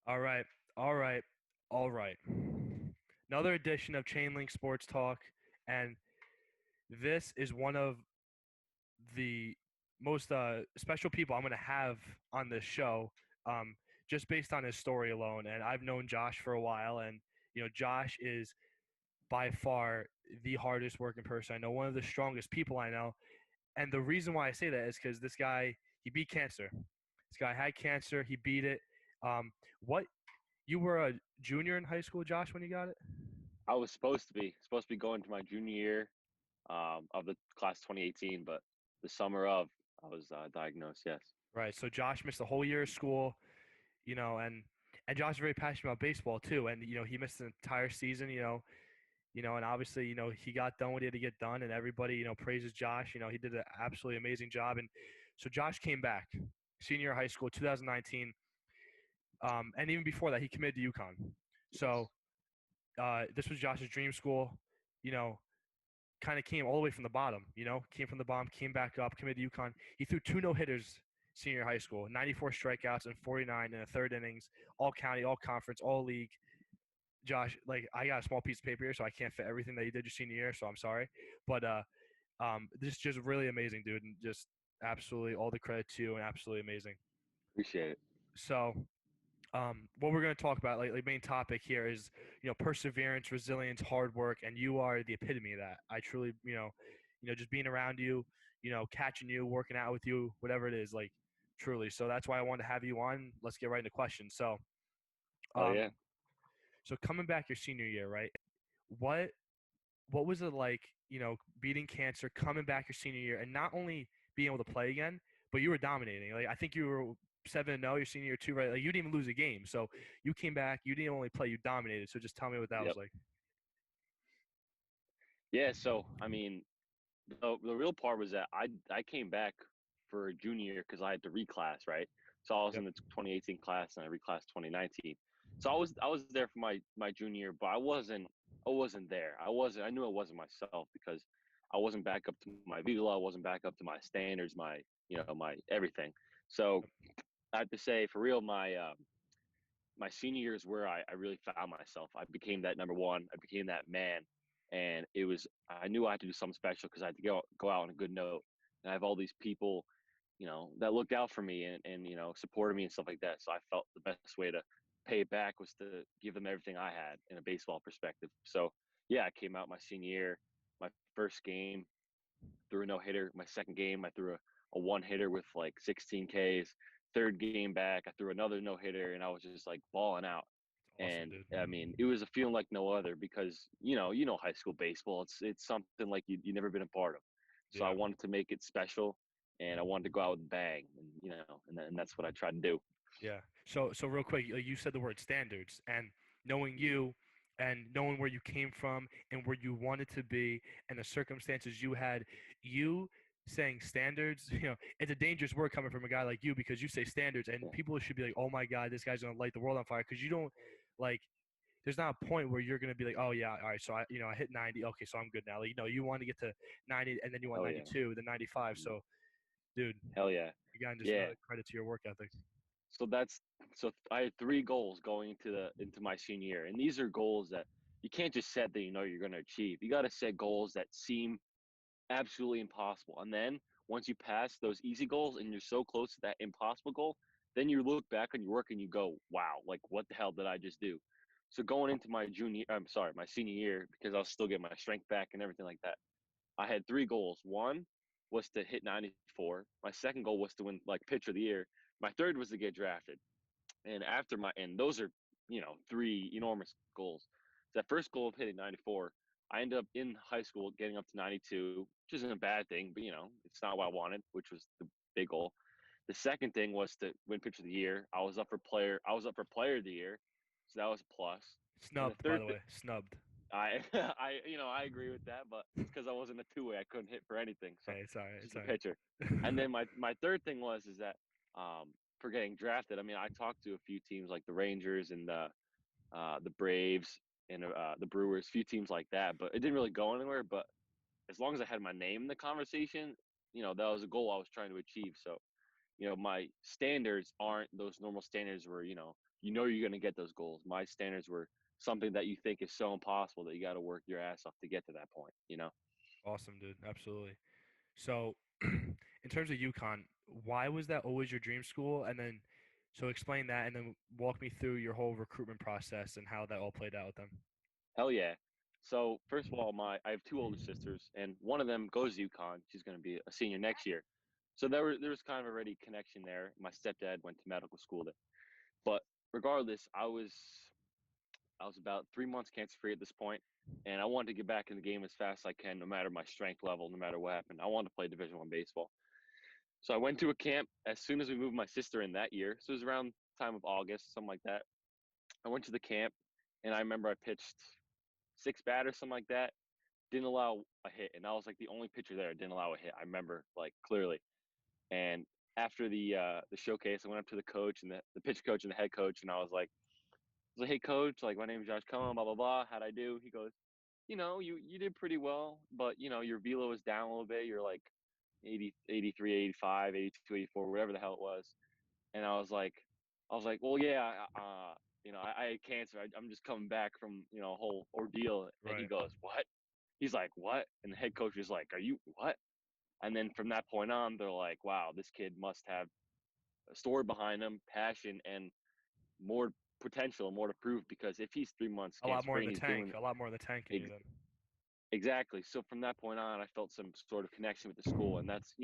All right, all right, all right. Another edition of Chainlink Sports Talk, and this is one of the most special people I'm going to have on this show, um, just based on his story alone. And I've known Josh for a while, and Josh is by far the hardest working person I know, one of the strongest people I know. And the reason why I say that is because this guy, he beat cancer. This guy had cancer, he beat it. What You were a junior in high school, Josh, when you got it? I was supposed to be going to my junior year of the class 2018, but the summer of I was diagnosed. Yes. Right. So Josh missed a whole year of school, and Josh is very passionate about baseball too. And he missed the entire season. And obviously, he got done what he had to get done, and everybody, praises Josh. He did an absolutely amazing job. And so Josh came back, senior year of high school, 2019, and even before that, he committed to UConn. So Yes. this was Josh's dream school. You know, kind of came all the way from the bottom, came from the bottom, came back up, committed to UConn. He threw two no-hitters senior high school, 94 strikeouts and 49 in the third innings, all county, all conference, all league. Josh, like, I got a small piece of paper here, so I can't fit everything that you did your senior year, so I'm sorry. But this is just really amazing, dude, and just absolutely all the credit to you and absolutely amazing. Appreciate it. So what we're going to talk about, like the main topic here is, perseverance, resilience, hard work, and you are the epitome of that. I truly, just being around you, catching you, working out with you, whatever it is, like truly. So that's why I wanted to have you on. Let's get right into questions. So, Oh yeah. um, so coming back your senior year, right? What what was it like, beating cancer, coming back your senior year, and not only being able to play again, but you were dominating. Like I think you were 7-0 your senior year too, right? Like you didn't even lose a game. So you came back, you didn't only play, you dominated. So just tell me what that was Yep. like. Yeah. So I mean, the real part was that I came back for a junior year because I had to reclass, right? So I was in Yep. the 2018 class and I reclassed 2019. So I was there for my junior year, but I wasn't there. I knew I wasn't myself because I wasn't back up to my velo. I wasn't back up to my standards, my everything. So I have to say, for real, my senior year is where I really found myself. I became that number one. I became that man, and I knew I had to do something special because I had to go out on a good note. And I have all these people, that looked out for me and supported me and stuff like that. So I felt the best way to pay it back was to give them everything I had in a baseball perspective. So yeah, I came out my senior year, my first game threw a no hitter. My second game, I threw a one hitter with like 16 Ks. Third game back, I threw another no hitter, and I was just like balling out. It's awesome, And dude. I mean, it was a feeling like no other because high school baseball. It's something like you never been a part of. So I Yeah. wanted to make it special, and I wanted to go out with a bang, and that's what I tried to do. Yeah. So real quick, you said the word standards, and knowing you and knowing where you came from and where you wanted to be and the circumstances you had, you saying standards, it's a dangerous word coming from a guy like you because you say standards and Yeah. people should be like, oh my God, this guy's going to light the world on fire because you don't like, there's not a point where you're going to be like, oh yeah, all right, so I hit 90. Okay, so I'm good now. Like, you want to get to 90 and then you want Hell yeah. 92, then 95. Mhm. So, dude, Hell yeah. again, just Yeah. another credit to your work ethic. So that's so I had three goals going into my senior year, and these are goals that you can't just set that you're going to achieve. You got to set goals that seem absolutely impossible, and then once you pass those easy goals and you're so close to that impossible goal, then you look back on your work and you go, "Wow, like what the hell did I just do?" So going into my senior year, because I was still getting my strength back and everything like that, I had three goals. One was to hit 94. My second goal was to win like pitcher of the year. My third was to get drafted. And those are, three enormous goals. So that first goal of hitting 94, I ended up in high school getting up to 92, which isn't a bad thing, but it's not what I wanted, which was the big goal. The second thing was to win pitcher of the year. I was up for player of the year, so that was a plus. And the Snubbed, by third the thing, way. Snubbed. I agree with that, but it's because I wasn't a two-way. I couldn't hit for anything, so Hey, it's all right. just It's a all right. pitcher. And then my third thing is that for getting drafted. I mean, I talked to a few teams like the Rangers and the Braves, and the Brewers, a few teams like that. But it didn't really go anywhere. But as long as I had my name in the conversation, that was a goal I was trying to achieve. So, my standards aren't those normal standards where, you're going to get those goals. My standards were something that you think is so impossible that you got to work your ass off to get to that point. Awesome, dude. Absolutely. So, in terms of UConn, why was that always your dream school? And then, so explain that, and then walk me through your whole recruitment process and how that all played out with them. Hell yeah. So first of all, I have two older sisters, and one of them goes to UConn. She's going to be a senior next year. So there was kind of already connection there. My stepdad went to medical school there. But regardless, I was about 3 months cancer free at this point, and I wanted to get back in the game as fast as I can, no matter my strength level, no matter what happened. I wanted to play Division I baseball. So I went to a camp as soon as we moved my sister in that year. So it was around time of August, something like that. I went to the camp, and I remember I pitched six batters, something like that. Didn't allow a hit, and I was like the only pitcher there. Didn't allow a hit. I remember like clearly. And after the showcase, I went up to the coach and the pitch coach and the head coach, and I was like, hey coach, like my name is Josh Cohen, blah blah blah. How'd I do? He goes, you did pretty well, but your velo was down a little bit. You're like 80, 83, 85, 82, 84, whatever the hell it was. And I was like, well, yeah, I had cancer. I'm just coming back from, a whole ordeal. And he Right. goes, what? He's like, what? And the head coach is like, are you what? And then from that point on, they're like, wow, this kid must have a story behind him, passion, and more potential, more to prove. Because if he's 3 months A lot cancer more free in and the he's tank. doing A lot more in the tank in you ex- then. exactly. So from that point on, I felt some sort of connection with the school. And that's,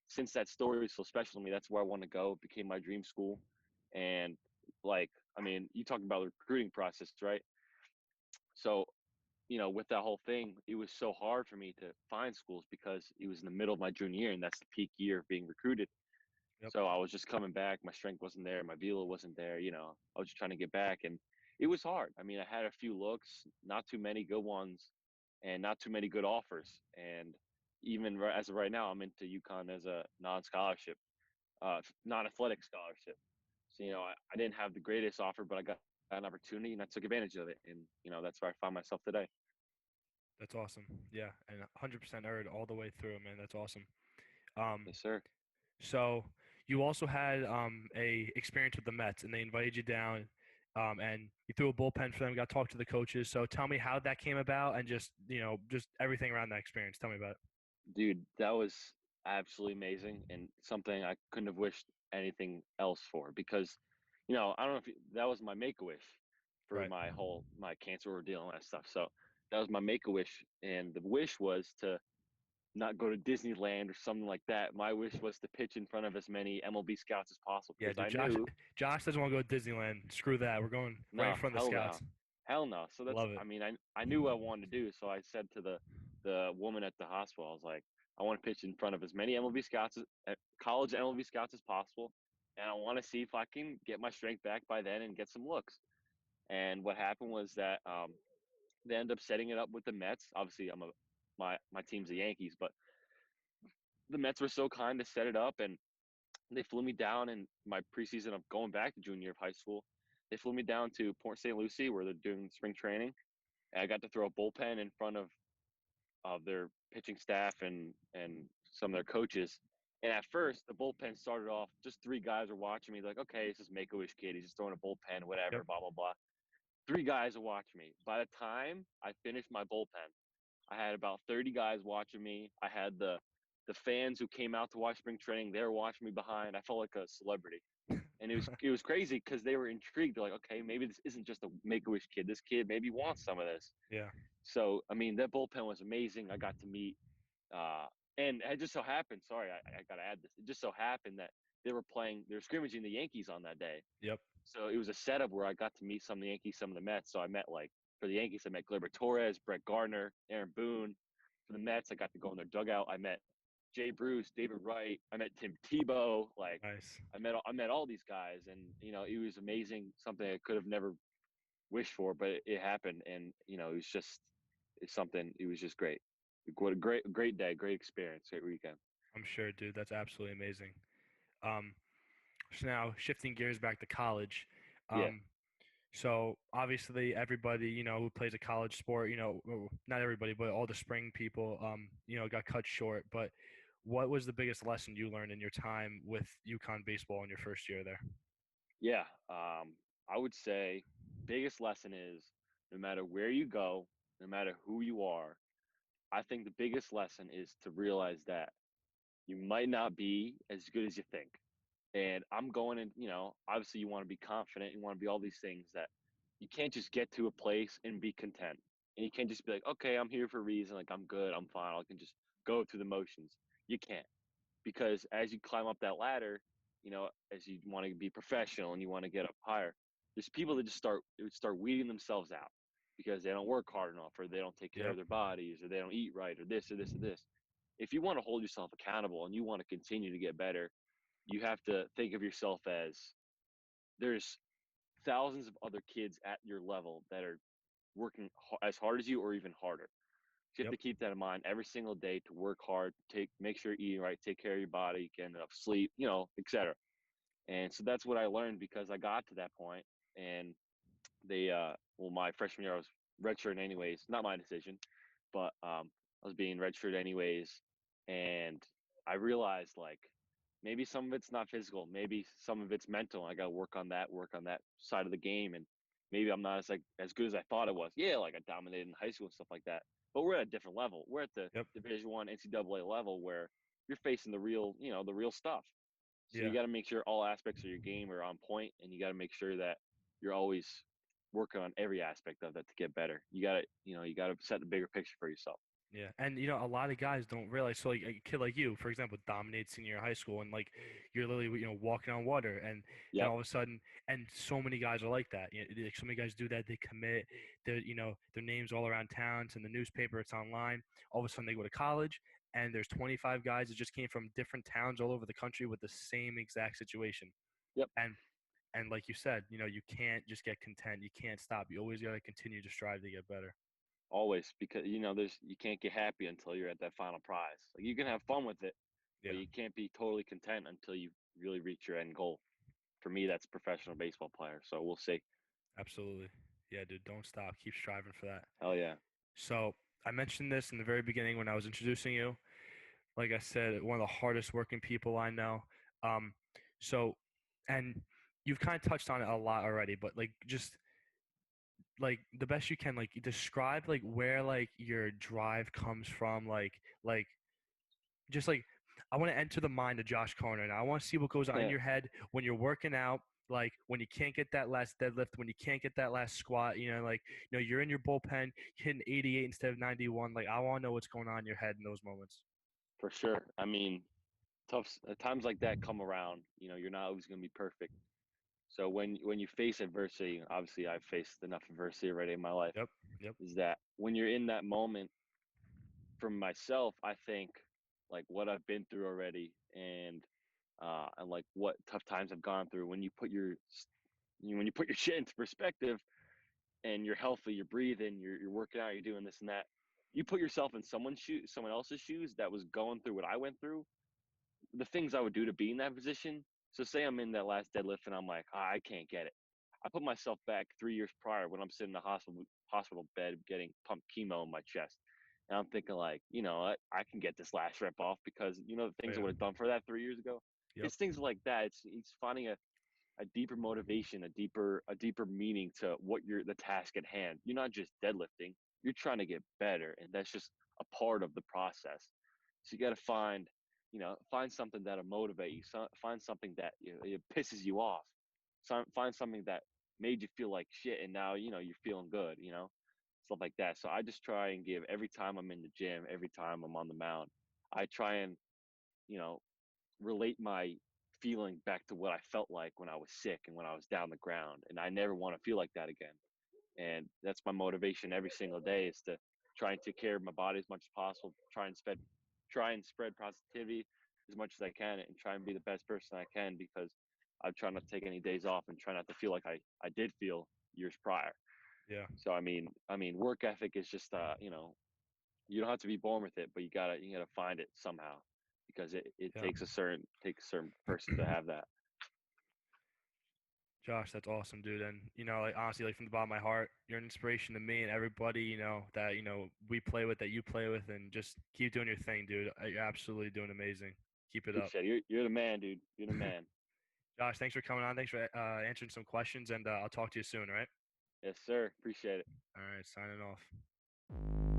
since that story was so special to me, that's where I want to go. It became my dream school. And like, I mean, you talk about the recruiting process, right? So, with that whole thing, it was so hard for me to find schools because it was in the middle of my junior year and that's the peak year of being recruited. Yep. So I was just coming back. My strength wasn't there. My velo wasn't there. I was just trying to get back, and it was hard. I mean, I had a few looks, not too many good ones, and not too many good offers. And even as of right now, I'm into UConn as a non-scholarship, non-athletic scholarship. So I didn't have the greatest offer, but I got an opportunity, and I took advantage of it. And that's where I find myself today. That's awesome. Yeah, and 100% heard all the way through, man. That's awesome. Um, Yes, sir. so you also had a experience with the Mets, and they invited you down, and you threw a bullpen for them. Got to talk to the coaches. So tell me how that came about, and just everything around that experience. Tell me about it. Dude, that was absolutely amazing and something I couldn't have wished anything else for because, I don't know if that was my make a wish for Right. my cancer ordeal and that stuff. So that was my make a wish. And the wish was to not go to Disneyland or something like that. My wish was to pitch in front of as many MLB scouts as possible Yeah, because dude. I Josh, knew Josh doesn't want to go to Disneyland. Screw that. We're going right in no, front of the hell no, scouts. hell no. So that's, Love it. I mean, I knew what I wanted to do. So I said to the woman at the hospital, I was like, I want to pitch in front of as many MLB scouts, college MLB scouts as possible, and I want to see if I can get my strength back by then and get some looks. And what happened was that they ended up setting it up with the Mets. Obviously, my team's the Yankees, but the Mets were so kind to set it up, and they flew me down in my preseason of going back to junior year of high school. They flew me down to Port St. Lucie where they're doing spring training. And I got to throw a bullpen in front of their pitching staff and some of their coaches. And at first, the bullpen started off just three guys were watching me like, okay, it's this Make a Wish kid. He's just throwing a bullpen, Yep. whatever, blah blah blah. Three guys are watching me. By the time I finished my bullpen, I had about 30 guys watching me. I had the fans who came out to watch spring training. They were watching me behind. I felt like a celebrity, and it was crazy because they were intrigued. They're like, okay, maybe this isn't just a Make a Wish kid. This kid maybe wants some of this. Yeah. So I mean, that bullpen was amazing. I got to meet, uh, and it just so happened. Sorry, I got to add this. It just so happened that they were scrimmaging the Yankees on that day. Yep. So it was a setup where I got to meet some of the Yankees, some of the Mets. So I met like for the Yankees, I met Gleyber Torres, Brett Gardner, Aaron Boone. For the Mets, I got to go in their dugout. I met Jay Bruce, David Wright. I met Tim Tebow. Like Nice. I met all these guys, and it was amazing. Something I could have never wished for, but it happened, and it's something. It was just great. What a great day, great experience, great weekend. I'm sure, dude. That's absolutely amazing. Um, so now shifting gears back to college. Yeah. Um, So obviously everybody, who plays a college sport, well, not everybody, but all the spring people, got cut short. But what was the biggest lesson you learned in your time with UConn baseball in your first year there? Yeah, I would say biggest lesson is no matter where you go, no matter who you are, I think the biggest lesson is to realize that you might not be as good as you think. And I'm going in, obviously you want to be confident, you want to be all these things that you can't just get to a place and be content. And you can't just be like, okay, I'm here for a reason, like I'm good, I'm fine, I can just go through the motions. You can't because as you climb up that ladder, as you want to be professional and you want to get up higher, there's people that just start weeding themselves out because they don't work hard enough or they don't take care of Yep, their bodies or they don't eat right or this or this or this. If you want to hold yourself accountable and you want to continue to get better, you have to think of yourself as there's thousands of other kids at your level that are working as hard as you or even harder. So you have yep, to keep that in mind every single day to work hard, make sure you're eating right, take care of your body, get enough sleep, etc. And so that's what I learned because I got to that point and my freshman year I was redshirted anyways, not my decision, but I was being redshirted anyways, and I realized like maybe some of it's not physical, maybe some of it's mental. I got to work on that side of the game, and maybe I'm not as good as I thought it was. Yeah, like I dominated in high school and stuff like that, but we're at a different level. We're at the yep, Division One NCAA level where you're facing the real stuff. So you yeah, got to make sure all aspects of your game are on point, and you got to make sure that you're always working on every aspect of that to get better. You got to set the bigger picture for yourself. yeah. And a lot of guys don't realize. So like a kid like you, for example, dominates senior year of high school, and like you're literally walking on water, and then Yep, all of a sudden, and so many guys are like that. Like so many guys do that. They commit. Their names all around town. It's in the newspaper. It's online. All of a sudden, they go to college, and there's 25 guys that just came from different towns all over the country with the same exact situation. yep, And and like you said, you can't just get content. You can't stop. You always got to continue to strive to get better. always because there's you can't get happy until you're at that final prize. Like you can have fun with it, but Yeah, you can't be totally content until you really reach your end goal. For me, that's professional baseball player. So we'll see. absolutely. Yeah, dude, don't stop. Keep striving for that. Hell yeah. So I mentioned this in the very beginning when I was introducing you. Like I said, one of the hardest working people I know. Um, so, and you've kind of touched on it a lot already, but like just like the best you can, like describe like where like your drive comes from, like just like I want to enter the mind of Josh Cohen. And I want to see what goes on in your head when you're working out, like when you can't get that last deadlift, when you can't get that last squat, like you're in your bullpen hitting 88 instead of 91. Like I want to know what's going on in your head in those moments. For sure. I mean, times like that come around. You're not always going to be perfect. So when you face adversity, obviously I've faced enough adversity already in my life. Yep, yep, Is that when you're in that moment, for myself, I think like what I've been through already, and like what tough times I've gone through. When you put your shit into perspective, and you're healthy, you're breathing, you're working out, you're doing this and that. You put yourself in someone else's shoes that was going through what I went through, the things I would do to be in that position. So say I'm in that last deadlift and I'm like, I can't get it. I put myself back 3 years prior when I'm sitting in the hospital bed getting pumped chemo in my chest. And I'm thinking like, I can get this last rep off because the oh, things I yeah, would have done for that 3 years ago. yep, It's things like that. It's finding a deeper motivation, a deeper meaning to what the task at hand. You're not just deadlifting, you're trying to get better. And that's just a part of the process. So you got to find something that'll motivate you. Find something that it pisses you off. Find something that made you feel like shit, and now you're feeling good. Stuff like that. So I just try and give every time I'm in the gym, every time I'm on the mound, I try and you know relate my feeling back to what I felt like when I was sick and when I was down the ground, and I never want to feel like that again. And that's my motivation every single day is to try and take care of my body as much as possible, try and spread positivity as much as I can, and try and be the best person I can because I try not to take any days off and try not to feel like I did feel years prior. yeah, So I mean work ethic is just you don't have to be born with it, but you gotta find it somehow because it yeah. takes a certain person to have that. Josh, that's awesome, dude. And like honestly, like from the bottom of my heart, you're an inspiration to me and everybody, that we play with, that you play with, and just keep doing your thing, dude. You're absolutely doing amazing. Keep it up. Appreciate it. You're the man, dude. You're the man. Josh, thanks for coming on. Thanks for answering some questions, and I'll talk to you soon, all right? Yes, sir. Appreciate it. All right, signing off.